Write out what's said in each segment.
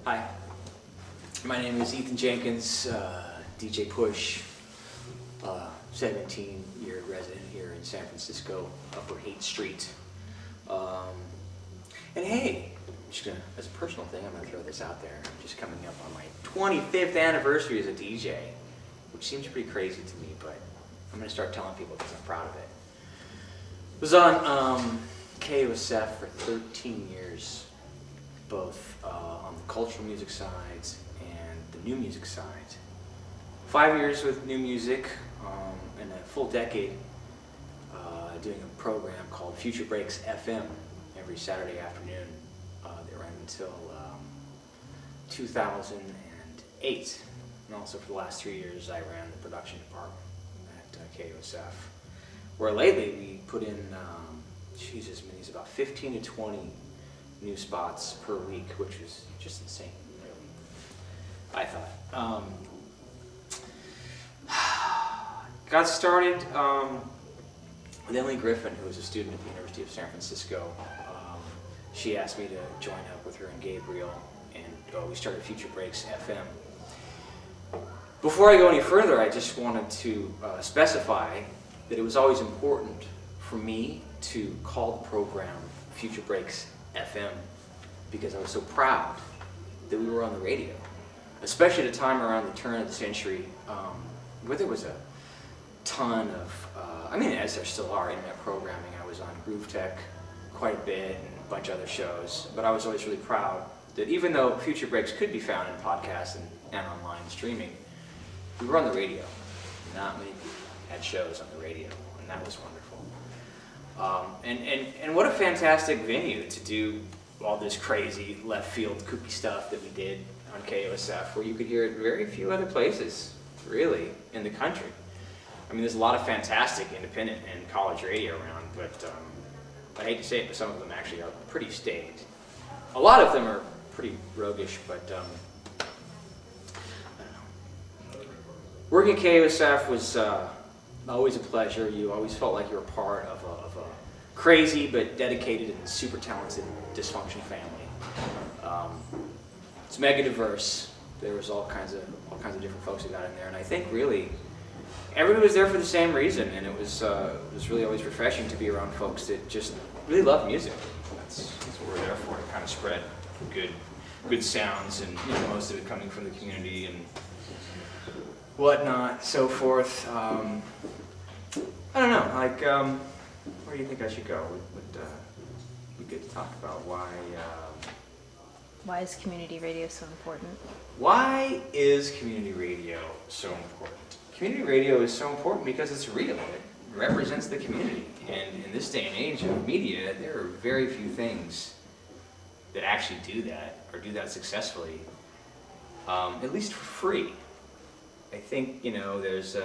Hi, my name is Ethan Jenkins, DJ Push, 17-year resident here in San Francisco, Upper Haight Street. And hey, just gonna, as a personal thing, I'm going to throw this out there. I'm just coming up on my 25th anniversary as a DJ, which seems pretty crazy to me, but I'm going to start telling people because I'm proud of it. I was on KUSF for 13 years, both on the cultural music sides and the new music side. 5 years with new music and a full decade doing a program called Future Breaks FM every Saturday afternoon. They ran until 2008. And also for the last 3 years I ran the production department at KUSF, where lately we put in, Jesus, it's about 15 to 20 new spots per week, which was just insane, really, I thought. Got started with Emily Griffin, who was a student at the University of San Francisco. She asked me to join up with her and Gabriel, and we started Future Breaks FM. Before I go any further, I just wanted to specify that it was always important for me to call the program Future Breaks FM because I was so proud that we were on the radio, especially at a time around the turn of the century where there was a ton of, as there still are, internet programming. I was on Groove Tech quite a bit and a bunch of other shows, but I was always really proud that even though Future Breaks could be found in podcasts and online streaming, we were on the radio. Not many people had shows on the radio, and that was wonderful. And what a fantastic venue to do all this crazy left field kooky stuff that we did on KUSF, where you could hear it very few other places, really, in the country. There's a lot of fantastic independent and college radio around, but I hate to say it, but some of them actually are pretty staid. A lot of them are pretty roguish, but I don't know. Working at KUSF was always a pleasure. You always felt like you were part of a crazy but dedicated and super talented dysfunction family. It's mega diverse. There was all kinds of different folks who got in there, and I think really everybody was there for the same reason, and it was really always refreshing to be around folks that just really love music. That's what we're there for, to kind of spread good sounds, and most of it coming from the community and whatnot, so forth. I don't know, where do you think I should go? Would be good to talk about why is community radio so important? Why is community radio so important? Community radio is so important because it's real. It represents the community. And in this day and age of media, there are very few things that actually do that, or do that successfully, at least for free. I think, there's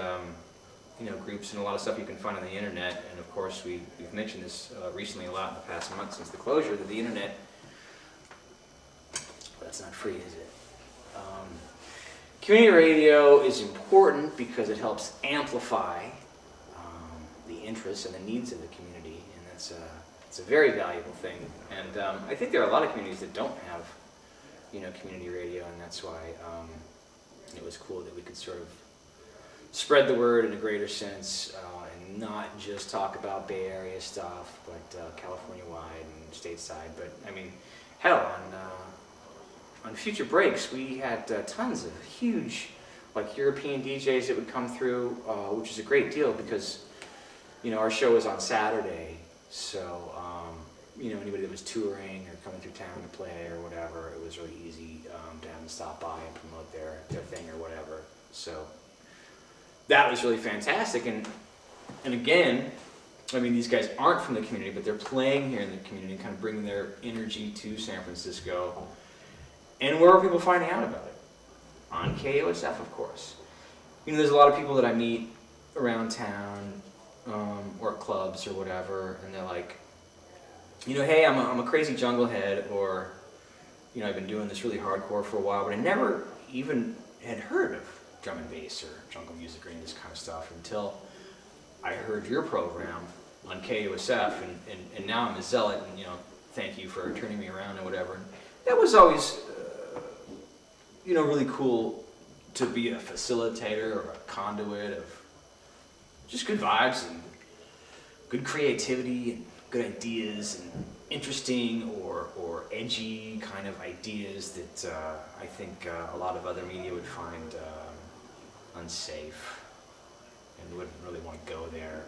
groups and a lot of stuff you can find on the internet, and of course we've mentioned this recently a lot in the past month since the closure, that the internet, that's not free, is it? Community radio is important because it helps amplify the interests and the needs of the community, and it's a very valuable thing. And I think there are a lot of communities that don't have, community radio, and that's why it was cool that we could sort of spread the word in a greater sense and not just talk about Bay Area stuff, but California-wide and stateside. But hell, on Future Breaks, we had tons of huge, European DJs that would come through, which is a great deal because, our show was on Saturday, so, anybody that was touring or coming through town to play or whatever, it was really easy to have them stop by and promote their thing or whatever. So that was really fantastic, and again, these guys aren't from the community, but they're playing here in the community, kind of bringing their energy to San Francisco. And where are people finding out about it? On KUSF, of course. There's a lot of people that I meet around town, or clubs or whatever, and they're like, hey, I'm a crazy jungle head, or, I've been doing this really hardcore for a while, but I never even had heard of drum and bass or jungle music or any of this kind of stuff until I heard your program on KUSF, and now I'm a zealot, and thank you for turning me around and whatever. And that was always really cool to be a facilitator or a conduit of just good vibes and good creativity and good ideas and interesting or edgy kind of ideas that I think a lot of other media would find unsafe and wouldn't really want to go there.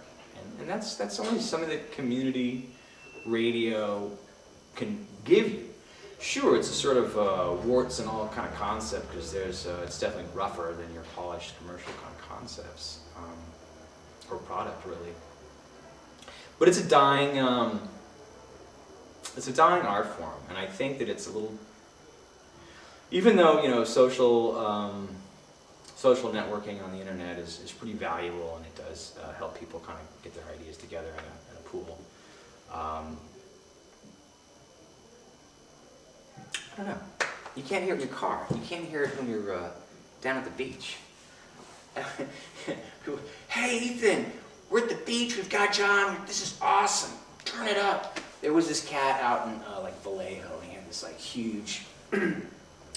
And that's only something that community radio can give you. Sure, it's a sort of warts and all kind of concept because it's definitely rougher than your polished commercial kind of concepts or product really. But it's a dying art form, and I think that it's a little, even though social networking on the internet is pretty valuable and it does help people kind of get their ideas together in a pool. I don't know. You can't hear it in your car. You can't hear it when you're down at the beach. Hey Ethan, we're at the beach. We've got John. This is awesome. Turn it up. There was this cat out in like Vallejo, and he had this like huge,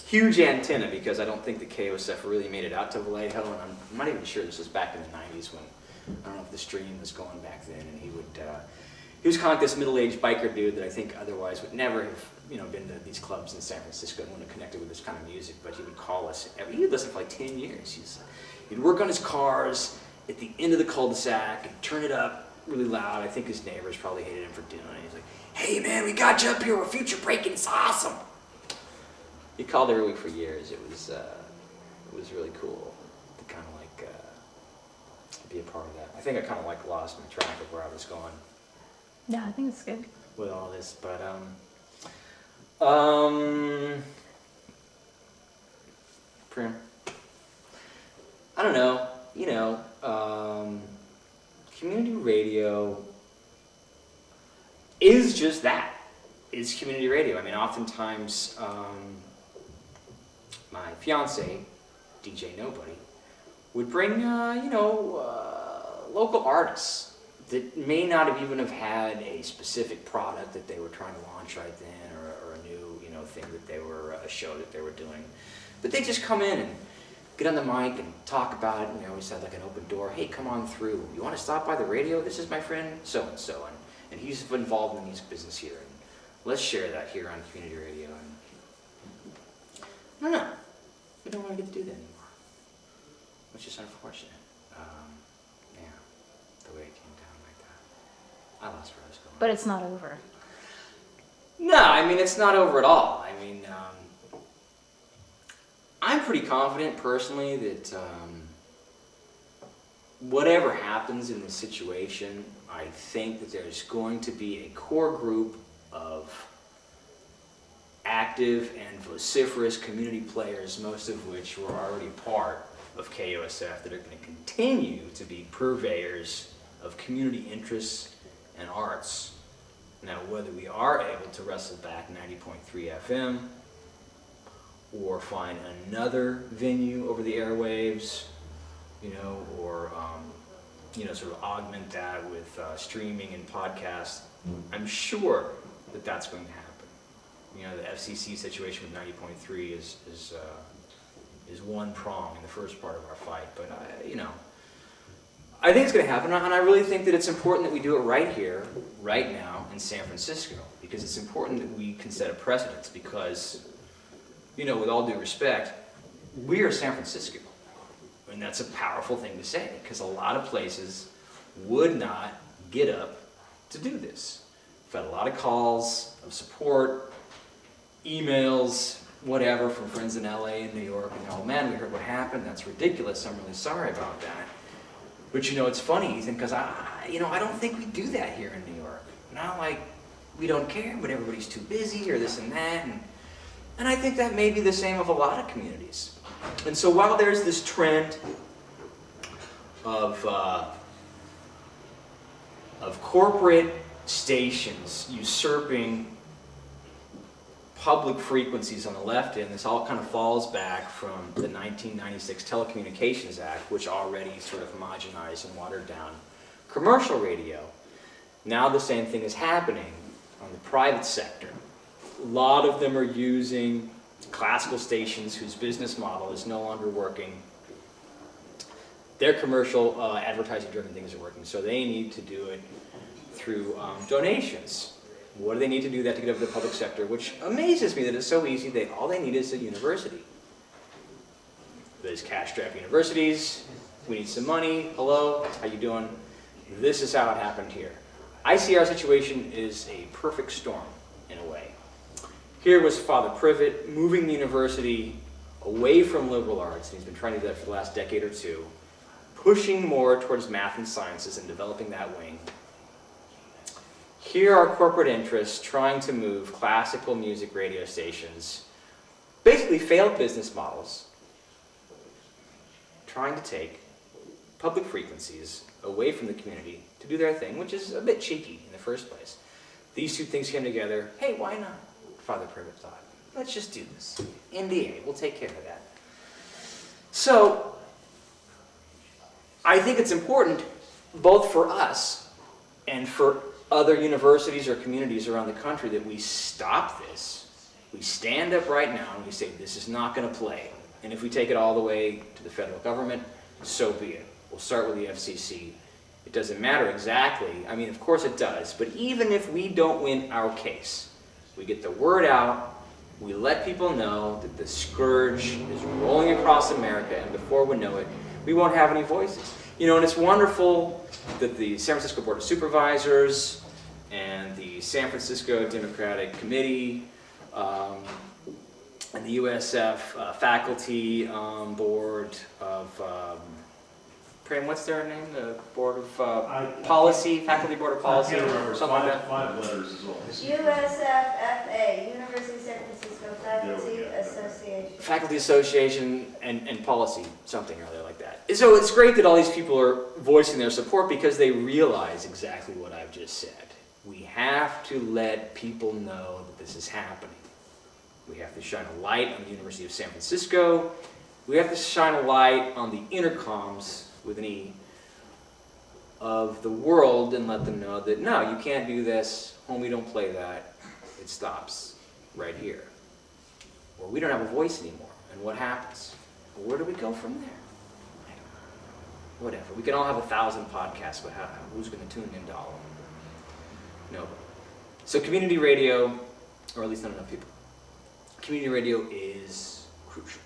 huge antenna because I don't think the KUSF really made it out to Vallejo, and I'm not even sure this was back in the '90s when I don't know if the stream was going back then, and he was kind of like this middle-aged biker dude that I think otherwise would never have been to these clubs in San Francisco and wouldn't have connected with this kind of music, but he would call us. He would listen for like 10 years. He'd work on his cars at the end of the cul-de-sac and turn it up really loud. I think his neighbors probably hated him for doing it. He's like, "Hey man, we got you up here. We're future breaking. It's awesome." He called every week for years. It was really cool to kind of like be a part of that. I think I kind of like lost my track of where I was going. Yeah, I think it's good. With all this, but Prim, I don't know. Community radio is just that. It's community radio. I mean, oftentimes my fiance, DJ Nobody, would bring local artists that may not have even have had a specific product that they were trying to launch right then, or a new thing that they were a show that they were doing, but they just come in and get on the mic and talk about it. And we always had like an open door. Hey, come on through. You want to stop by the radio? This is my friend so and so, and he's involved in the music business here. And let's share that here on community radio. And I don't know. We don't want to get to do that anymore, which is unfortunate. Yeah, the way it came down like that. I lost where I was going. But it's not over. No, I mean, it's not over at all. I mean, I'm pretty confident personally that whatever happens in this situation, I think that there's going to be a core group of active and vociferous community players, most of which were already part of KUSF, that are going to continue to be purveyors of community interests and arts. Now, whether we are able to wrestle back 90.3 FM or find another venue over the airwaves, or sort of augment that with streaming and podcasts, I'm sure that that's going to happen. The FCC situation with 90.3 is one prong in the first part of our fight, but I think it's going to happen, and I really think that it's important that we do it right here, right now, in San Francisco, because it's important that we can set a precedence, because, with all due respect, we are San Francisco, and that's a powerful thing to say, because a lot of places would not get up to do this. We've had a lot of calls of support, emails, whatever, from friends in LA and New York, and oh man, we heard what happened, that's ridiculous, I'm really sorry about that. But it's funny, Ethan, because I don't think we do that here in New York. Not like we don't care, but everybody's too busy or this and that. And I think that may be the same of a lot of communities. And so while there's this trend of corporate stations usurping public frequencies on the left end, this all kind of falls back from the 1996 Telecommunications Act, which already sort of homogenized and watered down commercial radio. Now the same thing is happening on the private sector. A lot of them are using classical stations whose business model is no longer working. Their commercial advertising-driven things are working, so they need to do it through donations. What do they need to do that to get over the public sector? Which amazes me that it's so easy. All they need is a university. There's cash-strapped universities. We need some money. Hello, how you doing? This is how it happened here. I see our situation is a perfect storm, in a way. Here was Father Privet moving the university away from liberal arts, and he's been trying to do that for the last decade or two, pushing more towards math and sciences and developing that wing. Here are corporate interests trying to move classical music radio stations, basically failed business models, trying to take public frequencies away from the community to do their thing, which is a bit cheeky in the first place. These two things came together. Hey, why not? Father Privet thought, let's just do this. NDA, we'll take care of that. So, I think it's important, both for us and for other universities or communities around the country, that we stop this. We stand up right now and we say, this is not going to play. And if we take it all the way to the federal government, so be it. We'll start with the FCC. It doesn't matter exactly. I mean, of course it does. But even if we don't win our case, we get the word out, we let people know that the scourge is rolling across America, and before we know it, we won't have any voices. You know, and it's wonderful that the San Francisco Board of Supervisors and the San Francisco Democratic Committee and the USF faculty board of, Pram, what's their name? The Board of Policy, Faculty Board of Policy, or something like that? 5 letters as well. USFFA, University of San Francisco Faculty Association. Faculty Association and Policy, something or other like that. So it's great that all these people are voicing their support because they realize exactly what I've just said. We have to let people know that this is happening. We have to shine a light on the University of San Francisco. We have to shine a light on the intercoms, with an E, of the world, and let them know that, no, you can't do this, homie, don't play that. It stops right here. Or we don't have a voice anymore. And what happens? Where do we go from there? I don't know. Whatever. We can all have 1,000 podcasts, but who's going to tune in to all of them? Nobody. So community radio, or at least not enough people. Community radio is crucial.